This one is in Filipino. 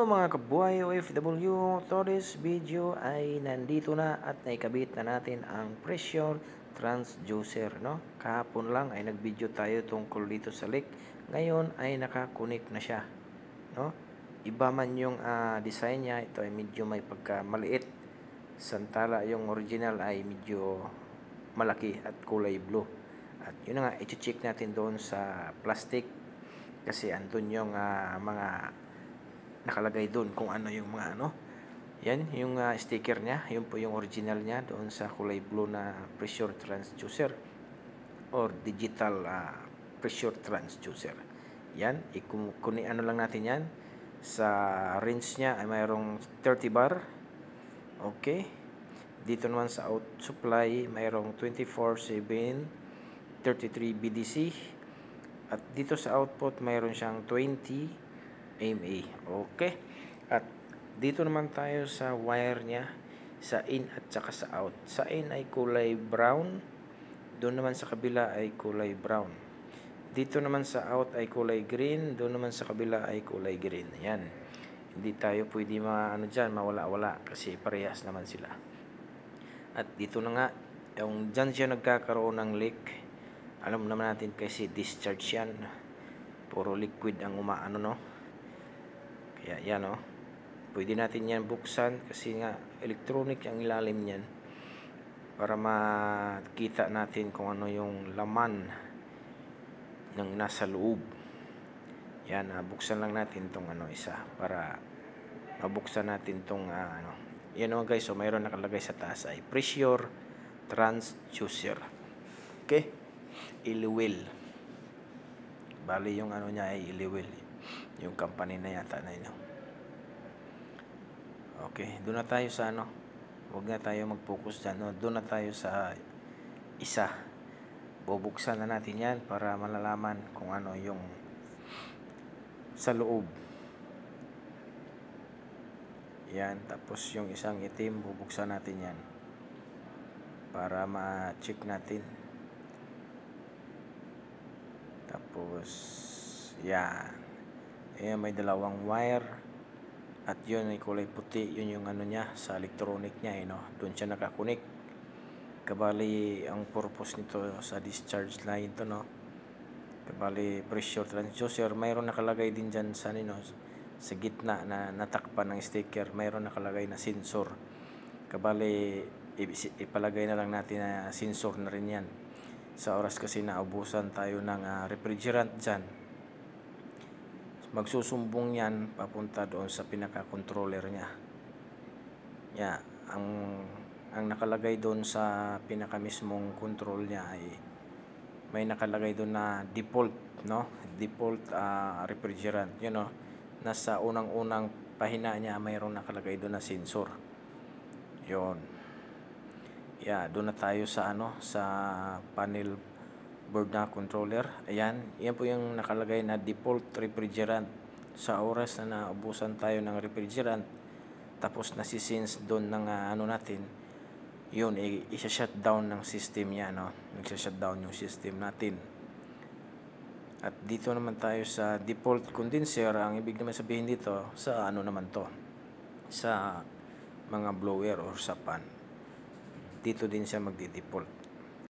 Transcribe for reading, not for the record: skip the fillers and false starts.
mga kabuhay OFW, today's video ay nandito na at naikabit na natin ang pressure transducer, no? Kahapon lang ay nag-video tayo tungkol dito sa leak. Ngayon ay nakakunik na siya, no? Iba man yung design niya, ito ay medyo may pagkamaliit. Samantala yung original ay medyo malaki at kulay blue. At yun nga, i-check natin doon sa plastic kasi andun yung mga nakalagay doon kung ano yung mga yan yung sticker niya, yun po yung original niya doon sa kulay blue na pressure transducer or digital pressure transducer. Yan, ano lang natin yan. Sa range niya ay mayroong 30 bar. Okay, dito naman sa out supply mayroong 24/7 33 BDC at dito sa output mayroon siyang 20 MA. Okay. At dito naman tayo sa wire niya, sa in at saka sa out. Sa in ay kulay brown, doon naman sa kabila ay kulay brown. Dito naman sa out ay kulay green, doon naman sa kabila ay kulay green. Yan. Hindi tayo pwede mawala-wala kasi parehas naman sila. At dito na nga, yung dyan siya nagkakaroon ng leak. Alam naman natin kasi discharge yan. Puro liquid ang umaano, no? Kaya yan, no? Pwede natin yan buksan kasi nga electronic ang ilalim niyan para makita natin kung ano yung laman ng nasa loob. Yan, buksan lang natin tong isa para mabuksan natin tong yan, no, guys. So mayroon nakalagay sa taas ay pressure transducer. Okay, Iliwil. Bali yung niya ay Iliwil, yung company na yata na yun. Okay, doon na tayo sa huwag na tayo mag-focus dyan, no? Doon na tayo sa isa. Bubuksan na natin yan para malalaman kung ano yung sa loob. Yan, tapos yung isang itim bubuksan natin yan para ma-check natin. Tapos yan. Ayan, may dalawang wire. At yun ay kulay puti. Yun yung niya sa electronic niya. Doon siya nakakunik. Kabali, ang purpose nito sa discharge line to, no? Kabali, pressure transducer. Mayroon nakalagay din dyan sa sa gitna na natakpan ng sticker. Mayroon nakalagay na sensor. Kabali, ipalagay na lang natin na sensor na rin yan. Sa oras kasi naubusan tayo ng refrigerant dyan, magsusumbong yan papunta doon sa pinaka-controller niya. Yeah, ang nakalagay doon sa pinaka-mismong control niya ay may nakalagay doon na default, no? Default refrigerant, nasa unang-unang pahina niya mayroong nakalagay doon na sensor. Yon. Yeah, doon na tayo sa sa panel board na controller. Ayan, yan po yung nakalagay na default refrigerant. Sa oras na naubusan tayo ng refrigerant, tapos nasisense doon ng natin, yun, isa-shutdown ng system niya, no? Nagsa-shutdown yung system natin. At dito naman tayo sa default condenser. Ang ibig naman sabihin dito, sa naman to? Sa mga blower or sa pan. Dito din siya magdi-default.